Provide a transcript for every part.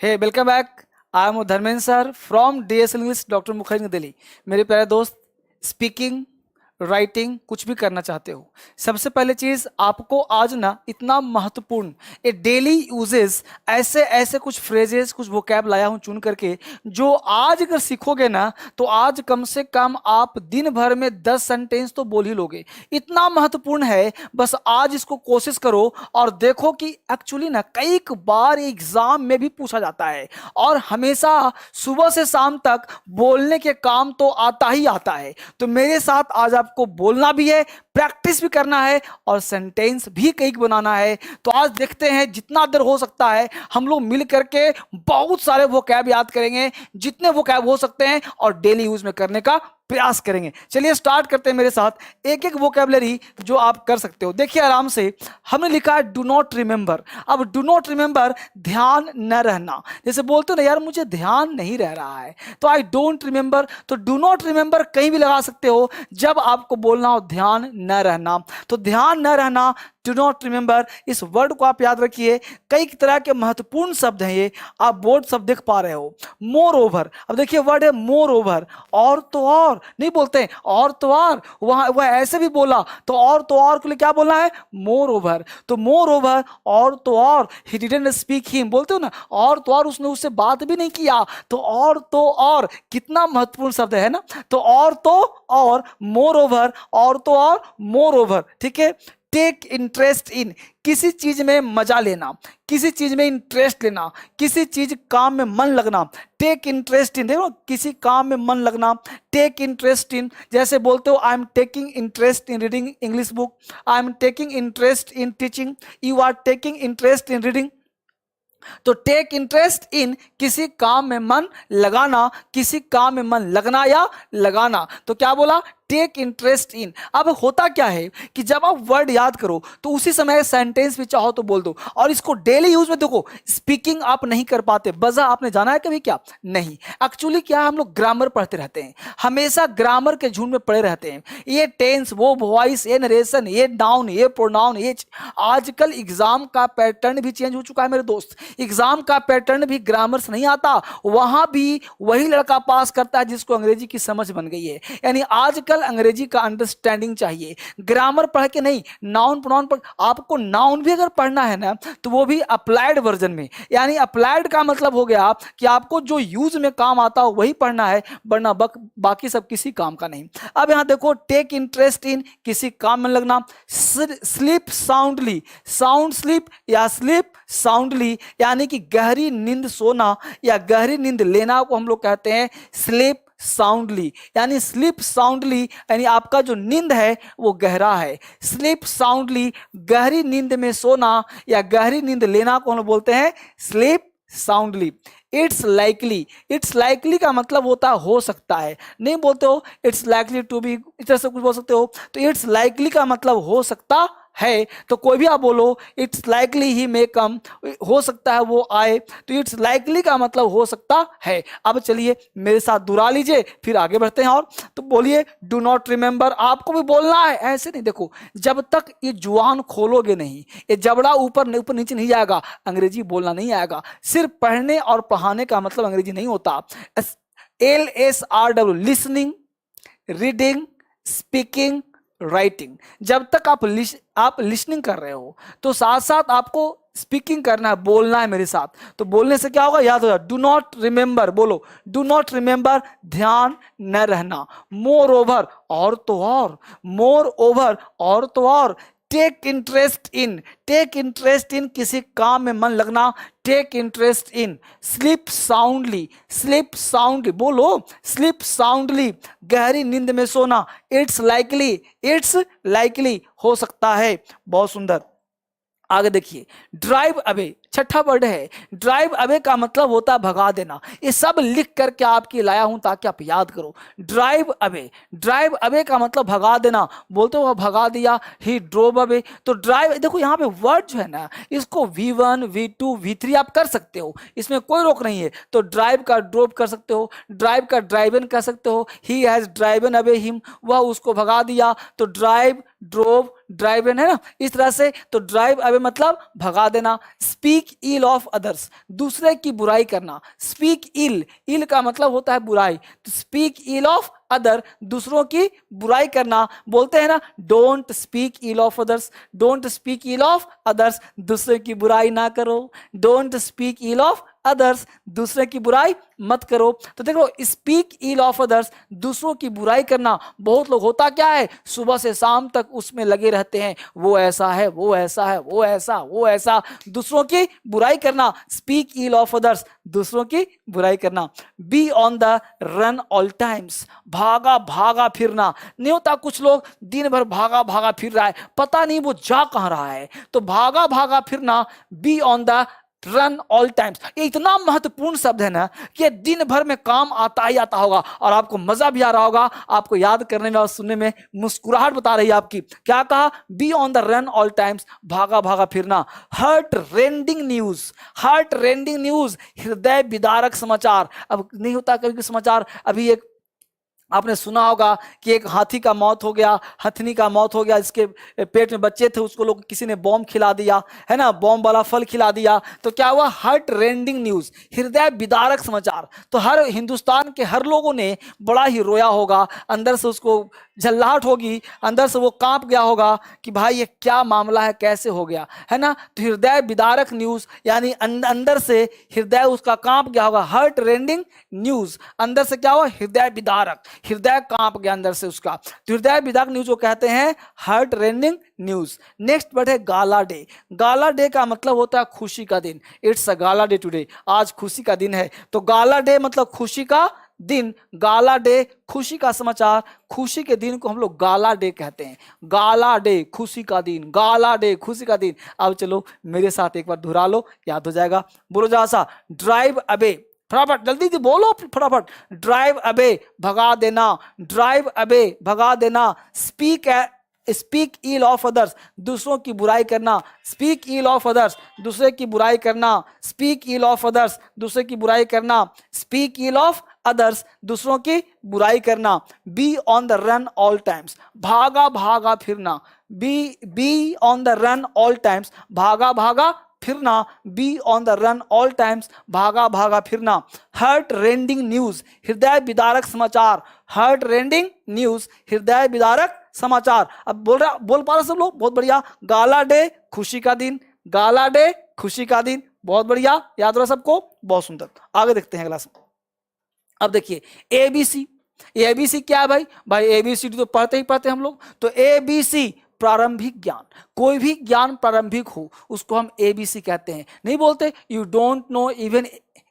Hey welcome back. I am Dharmendra sir from DS English doctor Mukherjee Delhi. मेरे प्यारे दोस्त, speaking writing कुछ भी करना चाहते हो, सबसे पहले चीज आपको आज ना इतना महत्वपूर्ण ये डेली यूजेस ऐसे ऐसे कुछ फ्रेजेस कुछ वोकैब लाया हूं चुन करके, जो आज अगर सीखोगे ना तो आज कम से कम आप दिन भर में 10 सेंटेंस तो बोल ही लोगे। इतना महत्वपूर्ण है, बस आज इसको कोशिश करो और देखो कि एक्चुअली ना कई बार एग्जाम में भी पूछा जाता है और हमेशा सुबह से शाम तक बोलने के काम तो आता ही आता है। तो मेरे साथ आज आपको बोलना भी है, प्रैक्टिस भी करना है और सेंटेंस भी कई बनाना है। तो आज देखते हैं जितना देर हो सकता है हम लोग मिल करके बहुत सारे वोकैब याद करेंगे, जितने वोकैब हो सकते हैं और डेली यूज में करने का प्रयास करेंगे। चलिए स्टार्ट करते हैं मेरे साथ एक एक वोकैबलरी जो आप कर सकते हो। देखिए आराम से, हमने लिखा है डू नॉट रिमेंबर। अब डू नॉट रिमेंबर ध्यान न रहना, जैसे बोलते हो ना यार मुझे ध्यान नहीं रह रहा है, तो आई डोंट रिमेंबर। तो डू नॉट रिमेंबर कहीं भी लगा सकते हो जब आपको बोलना हो ध्यान न रहना। तो ध्यान न रहना, डू नॉट रिमेंबर, इस वर्ड को आप याद रखिए। कई तरह के महत्वपूर्ण शब्द हैं ये, आप बोर्ड शब्द देख पा रहे हो। मोर ओवर, अब देखिए वर्ड है मोर ओवर, और तो और नहीं बोलते हैं और तो और, वहां वह ऐसे भी बोला तो और के लिए क्या बोलना है मोर ओवर। तो मोर ओवर और तो और, ही डिडंट स्पीक हिम, बोलते हो ना और तो और उसने उससे बात भी नहीं किया। तो और कितना महत्वपूर्ण शब्द है ना। तो और मोर ओवर, और तो और मोर ओवर, ठीक है। टेक इंटरेस्ट इन, किसी चीज में मजा लेना, किसी चीज में इंटरेस्ट लेना, किसी चीज काम में मन लगना। टेक इंटरेस्ट इन, देखो किसी काम में मन लगना। टेक इंटरेस्ट इन, जैसे बोलते हो I am taking interest in reading English book, I am taking interest in teaching, you are taking interest in reading. तो टेक इंटरेस्ट इन, किसी काम में मन लगाना, किसी काम में मन लगना या लगाना। तो क्या बोला, टेक इंटरेस्ट इन। अब होता क्या है कि जब आप वर्ड याद करो तो उसी समय सेंटेंस भी चाहो तो बोल दो, और इसको डेली यूज में देखो। स्पीकिंग आप नहीं कर पाते, बजा आपने जाना है कभी क्या? नहीं। एक्चुअली क्या हम लोग ग्रामर पढ़ते रहते हैं, हमेशा ग्रामर के झुंड में पड़े रहते हैं। ये टेंस, वो वॉइस, ये नरेशन, ये नाउन, ये प्रोनाउन, ये आजकल एग्जाम का पैटर्न भी चेंज हो चुका है मेरे दोस्त। एग्जाम का पैटर्न भी ग्रामर से नहीं आता, वहां भी वही लड़का पास करता है जिसको अंग्रेजी की समझ बन गई है। यानी आजकल अंग्रेजी का अंडरस्टैंडिंग चाहिए, ग्रामर पढ़ के नहीं। नाउन प्रोनाउन पढ़, आपको नाउन भी अगर पढ़ना है ना तो वो भी अप्लाइड वर्जन में। यानी अप्लाइड का मतलब हो गया कि आपको जो यूज में काम आता हो वही पढ़ना है, वरना बाकी सब किसी काम का नहीं। अब यहां देखो, टेक इंटरेस्ट इन, किसी काम में लगना। स्लीप साउंडली, साउंड स्लीप या स्लीप साउंडली, यानी कि गहरी नींद सोना या गहरी नींद लेना को हम लोग कहते हैं स्लीप साउंडली। यानी स्लीप साउंडली यानी आपका जो नींद है वो गहरा है। स्लीप साउंडली, गहरी नींद में सोना या गहरी नींद लेना को हम बोलते हैं sleep soundly. It's likely, it's likely का मतलब होता है हो सकता है, नहीं बोलते हो इट्स लाइकली टू बी, इस तरह से कुछ बोल सकते हो। तो इट्स लाइकली का मतलब हो सकता है, तो कोई भी आप बोलो इट्स लाइकली ही मे कम, हो सकता है वो आए, तो इट्स लाइकली का मतलब हो सकता है। अब चलिए मेरे साथ दोहरा लीजिए, फिर आगे बढ़ते हैं। और तो बोलिए डू नॉट रिमेंबर, आपको भी बोलना है, ऐसे नहीं। देखो जब तक ये जुबान खोलोगे नहीं, ये जबड़ा ऊपर ऊपर नीचे नहीं जाएगा, अंग्रेजी बोलना नहीं आएगा। सिर्फ पढ़ने और पढ़ाने का मतलब अंग्रेजी नहीं होता। LSRW, listening, reading, speaking, writing. जब तक आप लिसनिंग कर रहे हो तो साथ साथ आपको स्पीकिंग करना है, बोलना है मेरे साथ। तो बोलने से क्या होगा, याद हो जाए। डू नॉट रिमेंबर, बोलो डू नॉट रिमेंबर, ध्यान न रहना। मोर ओवर, और तो और, मोर ओवर, और तो और। Take interest in, take interest in, किसी काम में मन लगना। Take interest in. Sleep soundly, sleep soundly, बोलो स्लीप साउंडली, गहरी नींद में सोना। इट्स लाइकली, इट्स लाइकली, हो सकता है। बहुत सुंदर। आगे देखिए, ड्राइव अवे, छठा वर्ड है। ड्राइव अवे का मतलब होता है भगा देना। ये सब लिख करके आपकी लाया हूं ताकि आप याद करो। ड्राइव अवे, ड्राइव अवे का मतलब भगा देना। बोलते हो भगा दिया, ही ड्रोव अवे। तो ड्राइव, देखो यहाँ पे वर्ड जो है ना, इसको V1 V2 V3 आप कर सकते हो, इसमें कोई रोक नहीं है। तो ड्राइव का ड्रोव कर सकते हो, ड्राइव का ड्राइवन कर सकते हो। He has driven away him, वह उसको भगा दिया। तो ड्राइव, ड्रोव, ड्राइवन है ना, इस तरह से। तो ड्राइव अवे मतलब भगा देना। Speak speak ill of others, दूसरे की बुराई करना। स्पीक इल, इल का मतलब होता है बुराई, तो स्पीक इल ऑफ अदर, दूसरों की बुराई करना। बोलते हैं ना, don't speak ill of others, don't speak ill of others, दूसरे की बुराई ना करो। Don't speak ill of others, दूसरे की बुराई मत करो। तो देखो, स्पीक इल ऑफ अदर्स, दूसरों की बुराई करना। बहुत लोग होता क्या है, सुबह से शाम तक उसमें लगे रहते हैं, वो ऐसा है, वो ऐसा है, वो ऐसा, वो ऐसा, दूसरों की बुराई करना। स्पीक इल ऑफ अदर्स, दूसरों की बुराई करना। Be on the run all times, भागा भागा फिरना। नहीं होता, कुछ लोग दिन भर भागा भागा फिर रहा है, पता नहीं वो जा कहां रहा है। तो भागा भागा फिरना, be on the run all times. ये इतना महत्वपूर्ण शब्द है ना कि दिन भर में काम आता ही आता होगा, और आपको मजा भी आ रहा होगा, आपको याद करने में और सुनने में मुस्कुराहट बता रही है आपकी। क्या कहा, be on the run all times, भागा भागा फिरना। Heart rending news, heart rending news, हृदय विदारक समाचार। अब नहीं होता कभी समाचार, अभी एक आपने सुना होगा कि एक हाथी का मौत हो गया, हथनी का मौत हो गया, जिसके पेट में बच्चे थे, उसको लोग किसी ने बॉम्ब खिला दिया, है ना, बॉम्ब वाला फल खिला दिया। तो क्या हुआ, हार्ट रेंडिंग न्यूज, हृदय विदारक समाचार। तो हर हिंदुस्तान के हर लोगों ने बड़ा ही रोया होगा, अंदर से उसको झल्लाहट होगी, अंदर से वो कांप गया होगा कि भाई ये क्या मामला है, कैसे हो गया, है ना। तो हृदय विदारक न्यूज, यानी अंदर से हृदय उसका कांप गया होगा। हार्ट रेंडिंग न्यूज, अंदर से क्या हुआ, हृदय विदारक, हृदय कांप गया अंदर से उसका। तो हृदय विदारक न्यूज को कहते हैं heart rending news. Next word है गाला डे। गाला डे का मतलब होता है खुशी का दिन। It's a gala day today, आज खुशी का दिन है। तो गाला डे मतलब खुशी का दिन, गाला डे खुशी का समाचार, खुशी के दिन को हम लोग गाला डे कहते हैं। गाला डे खुशी का दिन, गाला डे खुशी का दिन। अब चलो मेरे साथ एक बार दोहरा लो, याद हो जाएगा। बोलो जरा सा, ड्राइव अवे, फटाफट जल्दी से बोलो फटाफट। ड्राइव अवे, भगा देना, ड्राइव अवे, भगा देना। Speak speak ill of others, दूसरों की बुराई करना। स्पीक इल ऑफ अदर्स, दूसरे की बुराई करना। स्पीक इल ऑफ अदर्स, दूसरे की बुराई करना। स्पीक इल ऑफ अदर्स, दूसरों की बुराई करना। Be on the run all times, भागा भागा फिरना। Be on the run all times, भागा भागा फिरना। Be on the run all times, भागा भागा फिरना। हार्ट रेंडिंग न्यूज, हृदय विदारक समाचार। हार्ट रेंडिंग न्यूज, हृदय विदारक समाचार। अब बोल पा रहे सब लोग, बहुत बढ़िया। गाला डे खुशी का दिन, गाला डे खुशी का दिन, बहुत बढ़िया, याद रहा सबको, बहुत सुंदर। आगे देखते हैं अगला। अब देखिए एबीसी, एबीसी क्या है भाई, भाई एबीसीडी तो पढ़ते ही पढ़ते हम लोग। तो एबीसी प्रारंभिक ज्ञान, कोई भी ज्ञान प्रारंभिक हो उसको हम एबीसी कहते हैं। नहीं बोलते you don't know even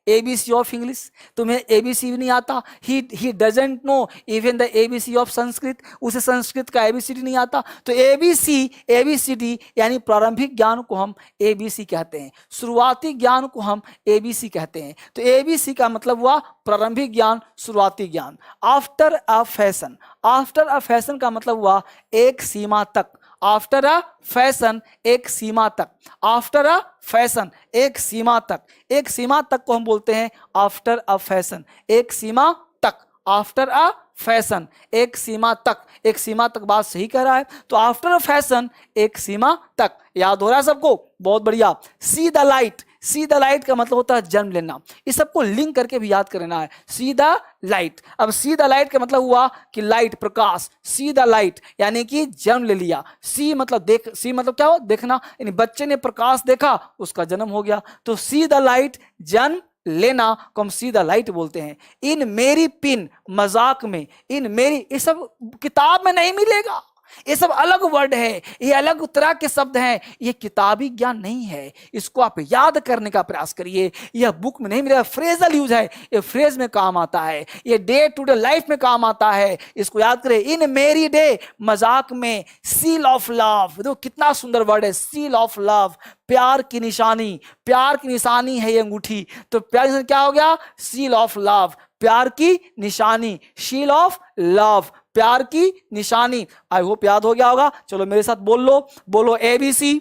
ABC of English, तुम्हें एबीसी भी नहीं आता। He doesn't know even the ABC of Sanskrit, उसे संस्कृत का एबीसीडी नहीं आता। तो एबीसी एबीसीडी यानी प्रारंभिक ज्ञान को हम एबीसी कहते हैं, शुरुआती ज्ञान को हम एबीसी कहते हैं। तो एबीसी का मतलब हुआ प्रारंभिक ज्ञान, शुरुआती ज्ञान। After a fashion, after a fashion का मतलब हुआ एक सीमा तक। आफ्टर अ फैशन, एक सीमा तक। आफ्टर अ फैशन, एक सीमा तक। एक सीमा तक को हम बोलते हैं आफ्टर अ फैशन, एक सीमा तक। आफ्टर अ फैशन, एक सीमा तक। एक सीमा तक बात सही कह रहा है। तो आफ्टर अ फैशन, एक सीमा तक। याद हो रहा है सबको, बहुत बढ़िया। See the light, see the light का मतलब होता है जन्म लेना। इस सबको लिंक करके भी याद करना है। सी द लाइट, अब सी द लाइट का मतलब हुआ कि light, Prakash. See the light यानी कि जन्म ले लिया। सी मतलब देख, सी मतलब क्या हो, देखना, यानी बच्चे ने प्रकाश देखा, उसका जन्म हो गया। तो सी द लाइट, जन्म लेना को हम सी द लाइट बोलते हैं। इन मेरी पिन, मजाक में। इन मेरी, ये सब किताब में नहीं मिलेगा, ये सब अलग वर्ड है, ये अलग तरह के शब्द हैं, ये किताबी ज्ञान नहीं है। इसको आप याद करने का प्रयास करिए, यह बुक में नहीं मिलेगा। फ्रेजल यूज है, ये फ्रेज में काम आता है, ये डे टू डे लाइफ में काम आता है, इसको याद करें। इन मेरी डे, मजाक में। सील ऑफ लव, देखो कितना सुंदर वर्ड है, सील ऑफ लव, प्यार की निशानी। प्यार की निशानी है ये अंगूठी, तो प्यार की निशानी क्या हो गया, सील ऑफ लव, प्यार की निशानी। शील ऑफ लव, प्यार की निशानी। आई होप याद हो गया होगा। चलो मेरे साथ बोल लो, बोलो एबीसी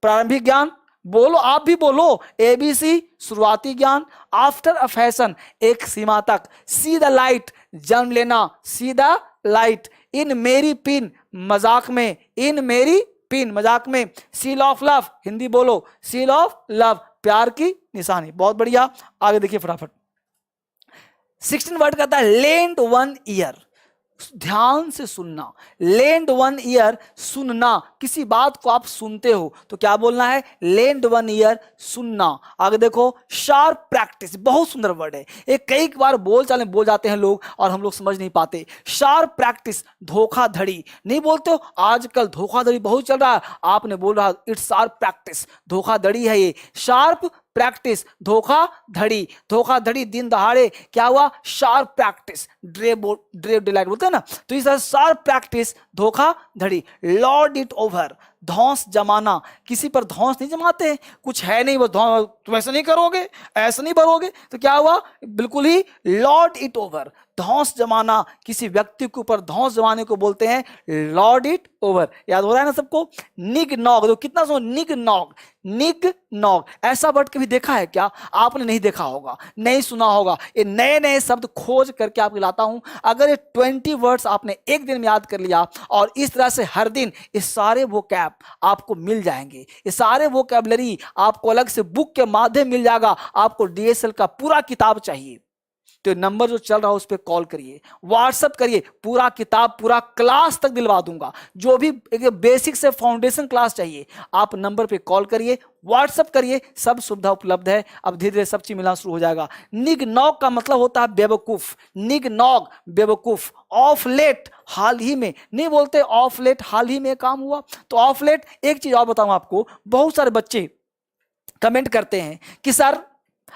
प्रारंभिक ज्ञान, बोलो आप भी बोलो एबीसी शुरुआती ज्ञान। आफ्टर अ फैशन, एक सीमा तक। सी द लाइट, जन्म लेना। See the light. इन मेरी पिन, मजाक में। इन मेरी पिन, मजाक में। सील ऑफ लव, हिंदी बोलो, सील ऑफ लव, प्यार की निशानी। बहुत बढ़िया, आगे देखिए फटाफट। 16 वर्ड कहता है लेंड वन ईयर, ध्यान से सुनना। लेंड वन ईयर, सुनना, किसी बात को आप सुनते हो तो क्या बोलना है, लेंड वन ईयर, सुनना। आगे देखो, शार्प प्रैक्टिस, बहुत सुंदर वर्ड है, एक कई बार बोल चाल में बोल जाते हैं लोग और हम लोग समझ नहीं पाते। शार्प प्रैक्टिस, धोखाधड़ी नहीं बोलते हो, आजकल धोखाधड़ी बहुत चल रहा है, आपने बोल रहा इट्स शार्प प्रैक्टिस, धोखाधड़ी है ये। शार्प प्रैक्टिस, धोखाधड़ी, धोखाधड़ी दिन दहाड़े क्या हुआ, शार्प प्रैक्टिस, ड्रेव डिलाइट बोलते हैं ना, तो इस शार्प प्रैक्टिस, धोखाधड़ी। लॉर्ड इट ओवर, धौंस जमाना, किसी पर धौंस नहीं जमाते, कुछ है नहीं वो धौंस, तुम ऐसा नहीं करोगे, ऐसा नहीं भरोगे, तो क्या हुआ, बिल्कुल ही लॉर्ड इट ओवर, धौंस जमाना, किसी व्यक्ति के ऊपर धौंस जमाने को बोलते हैं लॉर्ड इट ओवर। याद हो रहा है ना सबको। निग नॉग, तो कितना सो, निग नॉग, निग नॉग, ऐसा वर्ड कभी देखा है क्या, आपने नहीं देखा होगा, नहीं सुना होगा, ये नए नए शब्द खोज करके आपको लाता हूं। अगर ये 20 वर्ड्स आपने एक दिन में याद कर लिया और इस तरह से हर दिन, ये सारे वोकैब आपको मिल जाएंगे, ये सारे वोकैबलरी आपको अलग से बुक के माध्यम मिल जाएगा। आपको डीएसएल का पूरा किताब चाहिए तो नंबर जो चल रहा है उस पर कॉल करिए, व्हाट्सएप करिए, पूरा किताब पूरा क्लास तक दिलवा दूंगा। जो भी बेसिक से फाउंडेशन क्लास चाहिए आप नंबर पे कॉल करिए, व्हाट्सएप करिए, सब सुविधा उपलब्ध है। अब धीरे धीरे सब चीज मिलना शुरू हो जाएगा। निग नॉग का मतलब होता है बेवकूफ, निग नॉग बेवकूफ। ऑफ लेट, हाल ही में, नहीं बोलते ऑफ लेट हाल ही में काम हुआ, तो ऑफ लेट। एक चीज और बताऊं आपको, बहुत सारे बच्चे कमेंट करते हैं कि सर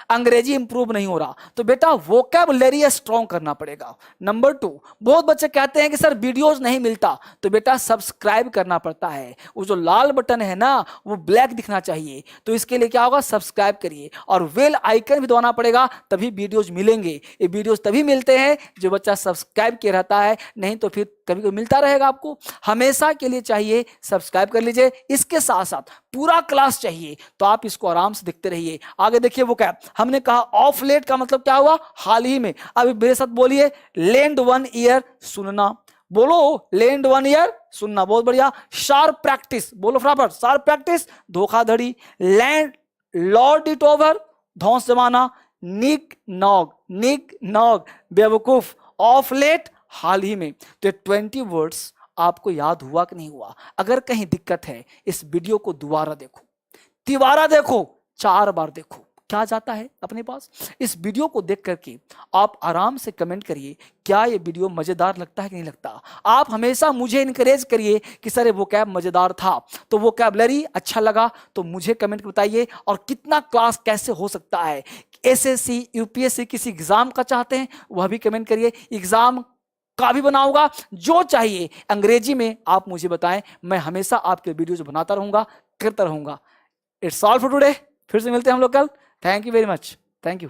अंग्रेजी इंप्रूव नहीं हो रहा, तो बेटा वोकैबुलरी स्ट्रॉन्ग करना पड़ेगा। नंबर 2, बहुत बच्चे कहते हैं कि सर वीडियोस नहीं मिलता, तो बेटा सब्सक्राइब करना पड़ता है। वो जो लाल बटन है ना वो ब्लैक दिखना चाहिए, तो इसके लिए क्या होगा, सब्सक्राइब करिए और बेल आइकन भी दबाना पड़ेगा, तभी वीडियोज मिलेंगे। ये वीडियोज तभी मिलते हैं जो बच्चा सब्सक्राइब किया रहता है, नहीं तो फिर कभी कभी मिलता रहेगा आपको। हमेशा के लिए चाहिए सब्सक्राइब कर लीजिए। इसके साथ साथ पूरा क्लास चाहिए तो आप इसको आराम से देखते रहिए। आगे देखिए वो क्या, हमने कहा ऑफ लेट का मतलब क्या हुआ, हाल ही में। अभी मेरे साथ बोलिए, लेंड वन ईयर, सुनना, बोलो लेंड वन ईयर, सुनना, बहुत बढ़िया। शार्प प्रैक्टिस, बोलो फटाफट, शार्प प्रैक्टिस, धोखाधड़ी। लैंड, लॉर्ड इट ओवर, धौंस जमाना। निक नॉग, निक नॉग बेवकूफ। ऑफ लेट, हाल ही में। तो 20 वर्ड्स आपको याद हुआ कि नहीं हुआ? अगर कहीं दिक्कत है इस वीडियो को दोबारा देखो, तिबारा देखो, 4 बार देखो, क्या जाता है अपने पास। इस वीडियो को देख करके आप आराम से कमेंट करिए क्या ये वीडियो मजेदार लगता है कि नहीं लगता। आप हमेशा मुझे इनकरेज करिए कि सर ये वोकैब मजेदार था, तो वोकैबलरी अच्छा लगा तो मुझे कमेंट बताइए। और कितना क्लास कैसे हो सकता है, एसएससी यूपीएससी किसी एग्जाम का चाहते हैं वह भी कमेंट करिए, एग्जाम का भी बनाऊंगा, जो चाहिए अंग्रेजी में आप मुझे बताएं, मैं हमेशा आपके वीडियोज बनाता रहूंगा, करता रहूंगा। इट्स ऑल फॉर टुडे, फिर से मिलते हैं हम लोग कल। Thank you very much, thank you.